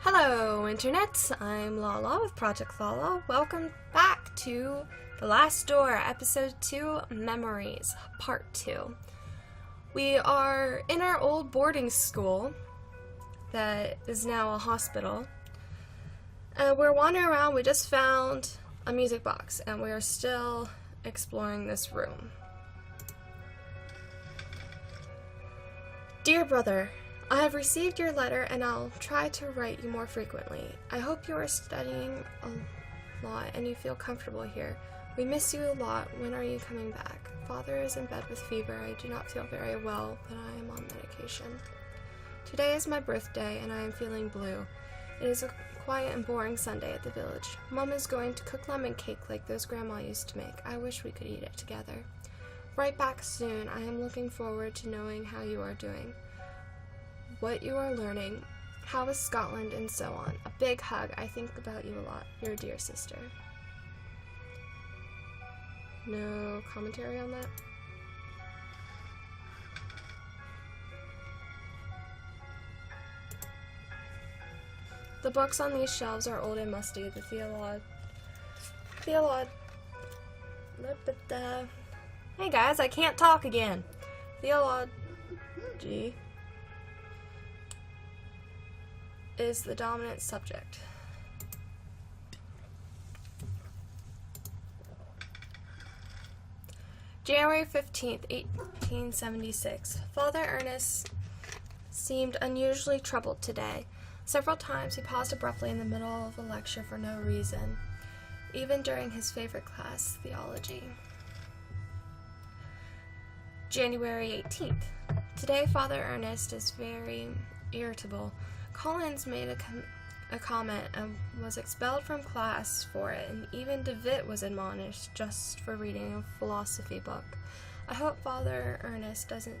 Hello, Internet. I'm Lala with Project Lala. Welcome back to The Last Door, Episode 2, Memories, Part 2. We are in our old boarding school that is now a hospital. We're wandering around. We just found a music box, and we are still exploring this room. Dear brother, I have received your letter and I'll try to write you more frequently. I hope you are studying a lot and you feel comfortable here. We miss you a lot. When are you coming back? Father is in bed with fever. I do not feel very well, but I am on medication. Today is my birthday and I am feeling blue. It is a quiet and boring Sunday at the village. Mom is going to cook lemon cake like those Grandma used to make. I wish we could eat it together. Write back soon. I am looking forward to knowing how you are doing, what you are learning, how is Scotland, and so on. A big hug. I think about you a lot. Your dear sister. No commentary on that? The books on these shelves are old and musty. The Hey guys, I can't talk again. Theology is the dominant subject. January 15th, 1876. Father Ernest seemed unusually troubled today. Several times he paused abruptly in the middle of a lecture for no reason, even during his favorite class, theology. January 18th. Today Father Ernest is very irritable. Collins made a comment and was expelled from class for it, and even DeWitt was admonished just for reading a philosophy book. I hope Father Ernest doesn't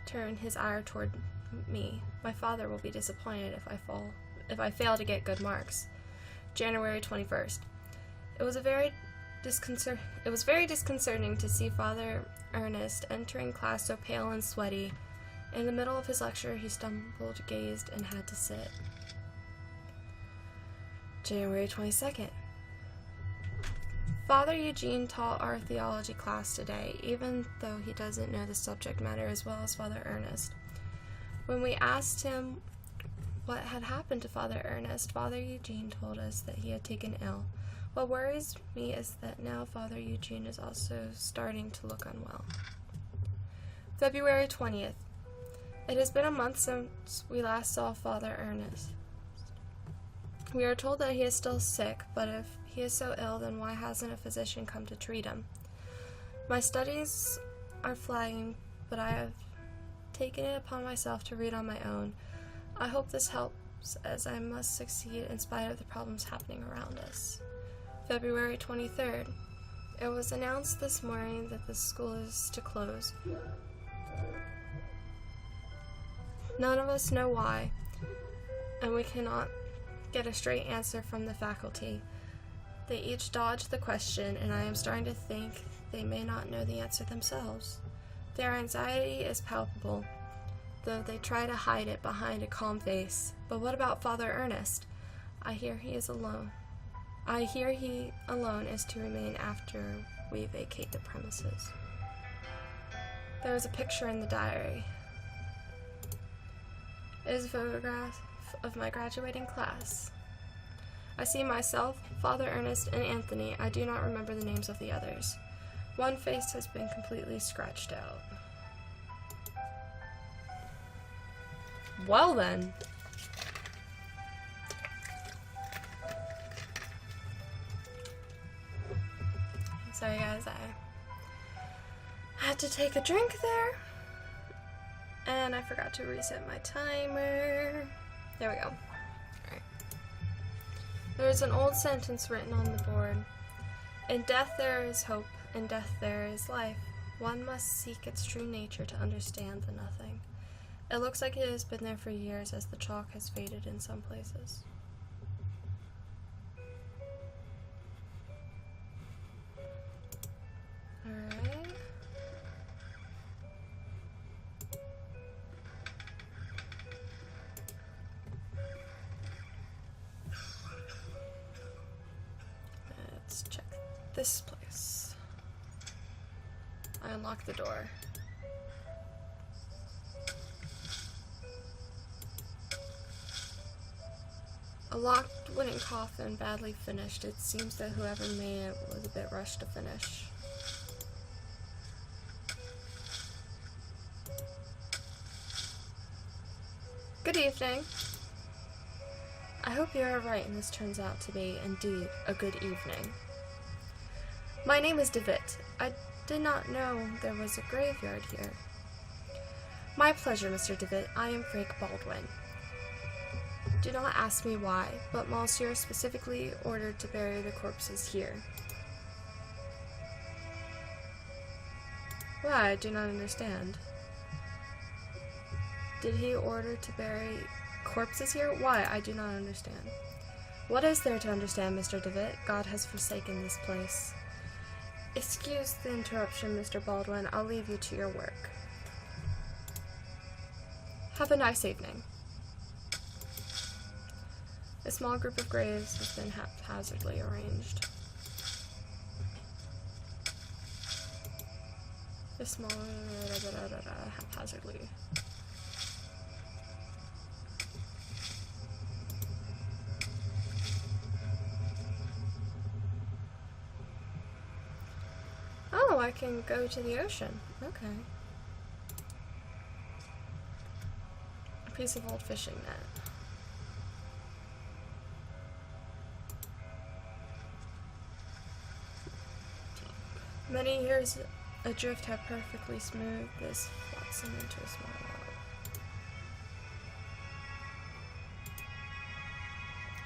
turn his ire toward me. My father will be disappointed if I fail to get good marks. January 21st. It was very disconcerting to see Father Ernest entering class so pale and sweaty. In the middle of his lecture, he stumbled, gazed, and had to sit. January 22nd. Father Eugene taught our theology class today, even though he doesn't know the subject matter as well as Father Ernest. When we asked him what had happened to Father Ernest, Father Eugene told us that he had taken ill. What worries me is that now Father Eugene is also starting to look unwell. February 20th. It has been a month since we last saw Father Ernest. We are told that he is still sick, but if he is so ill, then why hasn't a physician come to treat him? My studies are flagging, but I have taken it upon myself to read on my own. I hope this helps, as I must succeed in spite of the problems happening around us. February 23rd. It was announced this morning that the school is to close. None of us know why, and we cannot get a straight answer from the faculty. They each dodge the question, and I am starting to think they may not know the answer themselves. Their anxiety is palpable, though they try to hide it behind a calm face. But what about Father Ernest? I hear he alone is to remain after we vacate the premises. There is a picture in the diary. It is a photograph of my graduating class. I see myself, Father Ernest, and Anthony. I do not remember the names of the others. One face has been completely scratched out. Well then. Sorry guys, I had to take a drink there. And I forgot to reset my timer. There we go. Alright. There is an old sentence written on the board. In death there is hope, in death there is life. One must seek its true nature to understand the nothing. It looks like it has been there for years as the chalk has faded in some places. Alright. This place. I unlock the door. A locked wooden coffin, badly finished. It seems that whoever made it was a bit rushed to finish. Good evening. I hope you are right and this turns out to be, indeed, a good evening. My name is DeVitt. I did not know there was a graveyard here. My pleasure, Mr. DeVitt. I am Frank Baldwin. Do not ask me why, but Monsieur specifically ordered to bury the corpses here. Why? I do not understand. Did he order to bury corpses here? Why? I do not understand. What is there to understand, Mr. DeVitt? God has forsaken this place. Excuse the interruption, Mr. Baldwin. I'll leave you to your work. Have a nice evening. A small group of graves has been haphazardly arranged. A small haphazardly. Oh, I can go to the ocean. Okay. A piece of old fishing net. Many years adrift have perfectly smoothed this flotsam into a small log.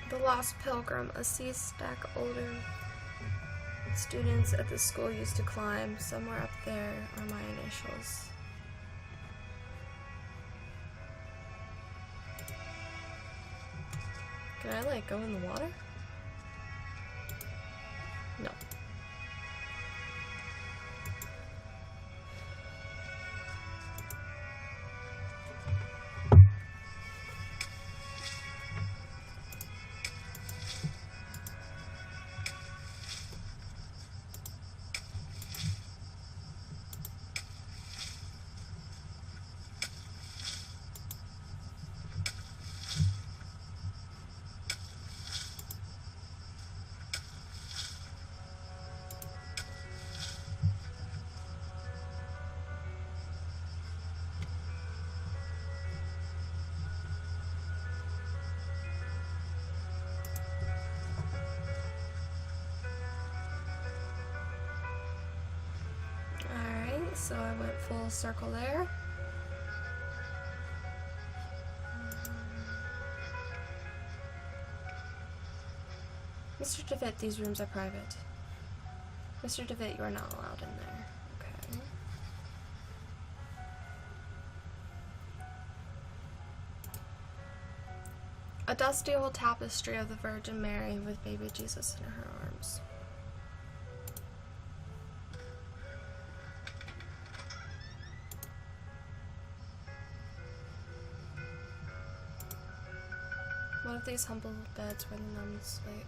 The Lost Pilgrim, a sea stack older students at the school used to climb. Somewhere up there are my initials. Can I, like, go in the water? No. So I went full circle there. Mr. DeVitt, these rooms are private. Mr. DeVitt, you are not allowed in there. Okay. A dusty old tapestry of the Virgin Mary with baby Jesus in her arms. One of these humble beds where the nuns sleep.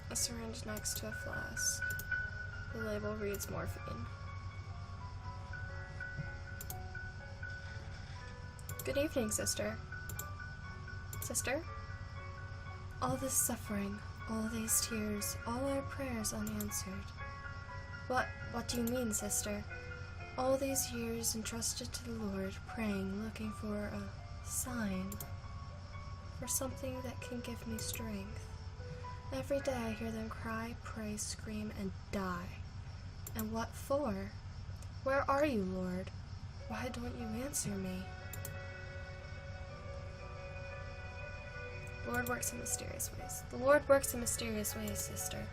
A syringe next to a flask. The label reads morphine. Good evening, sister. Sister? All this suffering, all these tears, all our prayers unanswered. What do you mean, sister? All these years entrusted to the Lord, praying, looking for a sign, for something that can give me strength. Every day I hear them cry, pray, scream, and die. And what for? Where are you, Lord? Why don't you answer me? The Lord works in mysterious ways. The Lord works in mysterious ways, sister.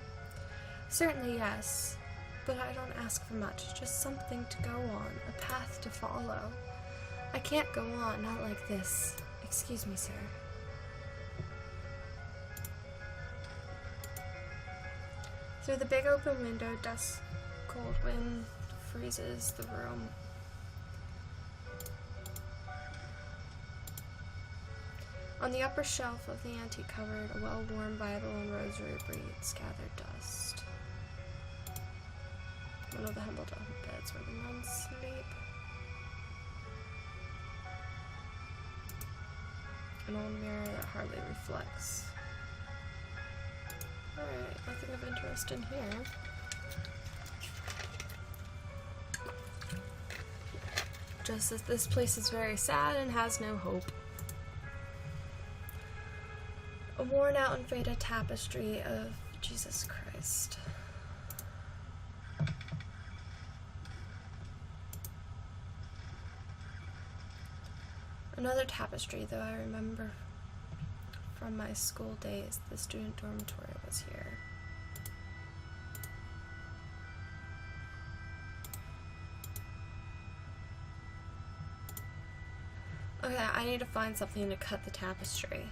Certainly, yes. But I don't ask for much, just something to go on, a path to follow. I can't go on, not like this. Excuse me, sir. Through the big open window, dusk, cold wind freezes the room. On the upper shelf of the antique cupboard, a well-worn Bible and rosary beads gathered dust. One of the humble beds where the nuns sleep. An old mirror that hardly reflects. Alright, nothing of interest in here. Just that this place is very sad and has no hope. A worn out and faded tapestry of Jesus Christ. Another tapestry, though I remember from my school days, the student dormitory was here. Okay, I need to find something to cut the tapestry.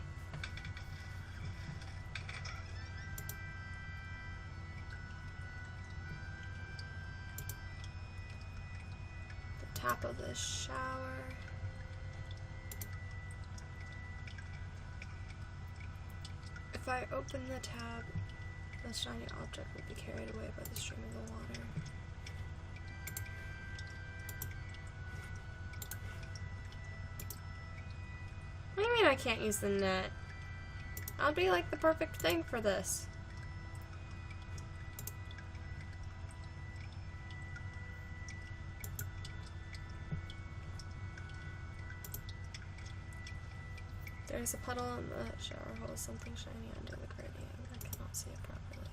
The tap of the shower. If I open the tab, the shiny object will be carried away by the stream of the water. What do you mean I can't use the net? I'll be like the perfect thing for this. There's a puddle in the shower hole, something shiny under the grating. I cannot see it properly.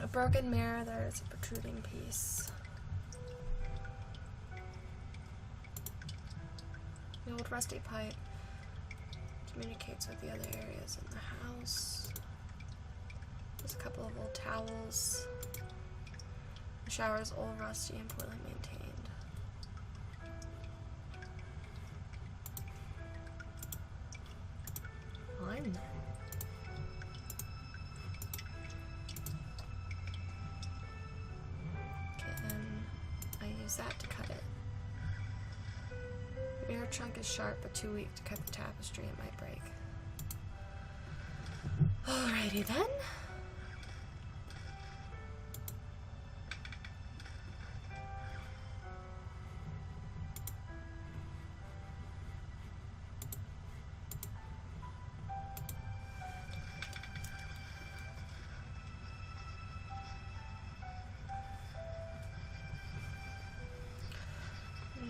A broken mirror, there is a protruding piece. The old rusty pipe communicates with the other areas in the house. There's a couple of old towels. The shower is old, rusty, and poorly maintained. Fine. Can I use that to cut it? Mirror trunk is sharp but too weak to cut the tapestry. It might break. Alrighty then.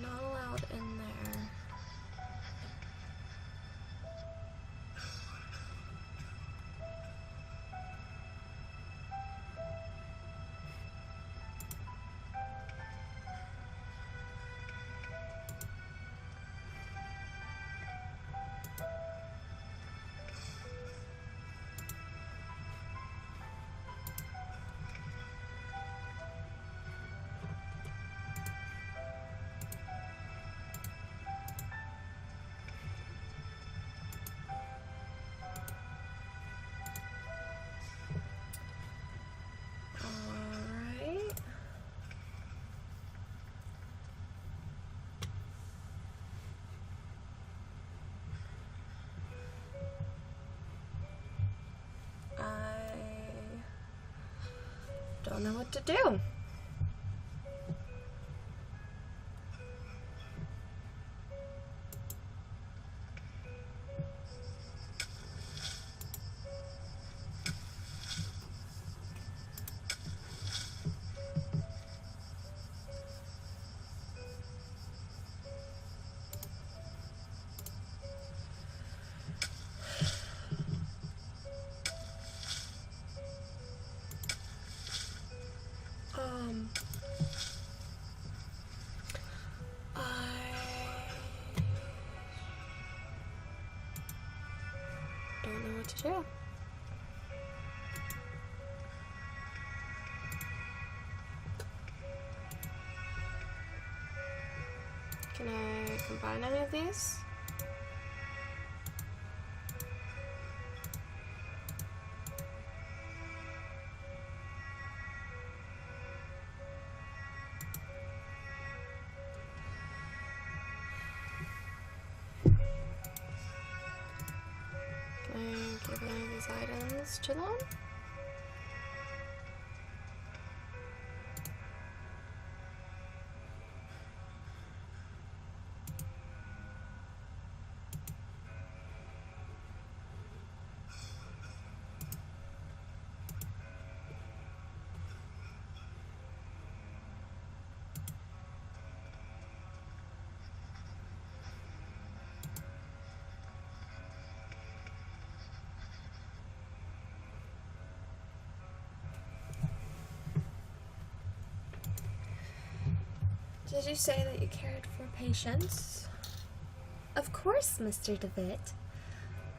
Not allowed in there. Alright. I don't know what to do. I don't know what to do. Can I combine any of these? miles too long? Did you say that you cared for patients? Of course, Mr. DeWitt.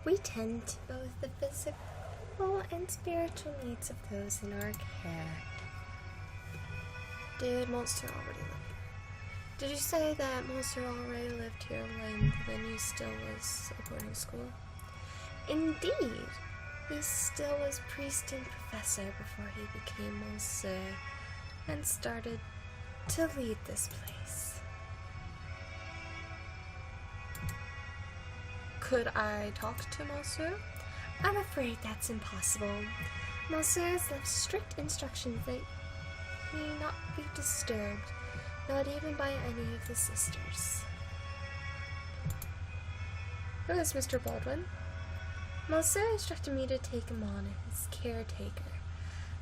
We tend to both the physical and spiritual needs of those in our care. Did Monsieur already live here? Did you say that Monsieur already lived here when the venue still was a boarding school? Indeed. He still was priest and professor before he became Monsieur and started to lead this place. Could I talk to Monsieur? I'm afraid that's impossible. Monsieur has left strict instructions that he not be disturbed, not even by any of the sisters. Who is Mr. Baldwin? Monsieur instructed me to take him on as caretaker.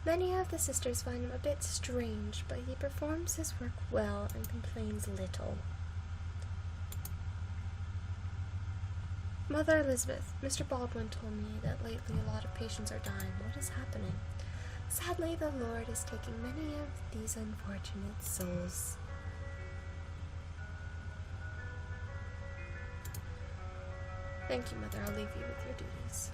Many of the sisters find him a bit strange, but he performs his work well and complains little. Mother Elizabeth, Mr. Baldwin told me that lately a lot of patients are dying. What is happening? Sadly, the Lord is taking many of these unfortunate souls. Thank you, Mother. I'll leave you with your duties.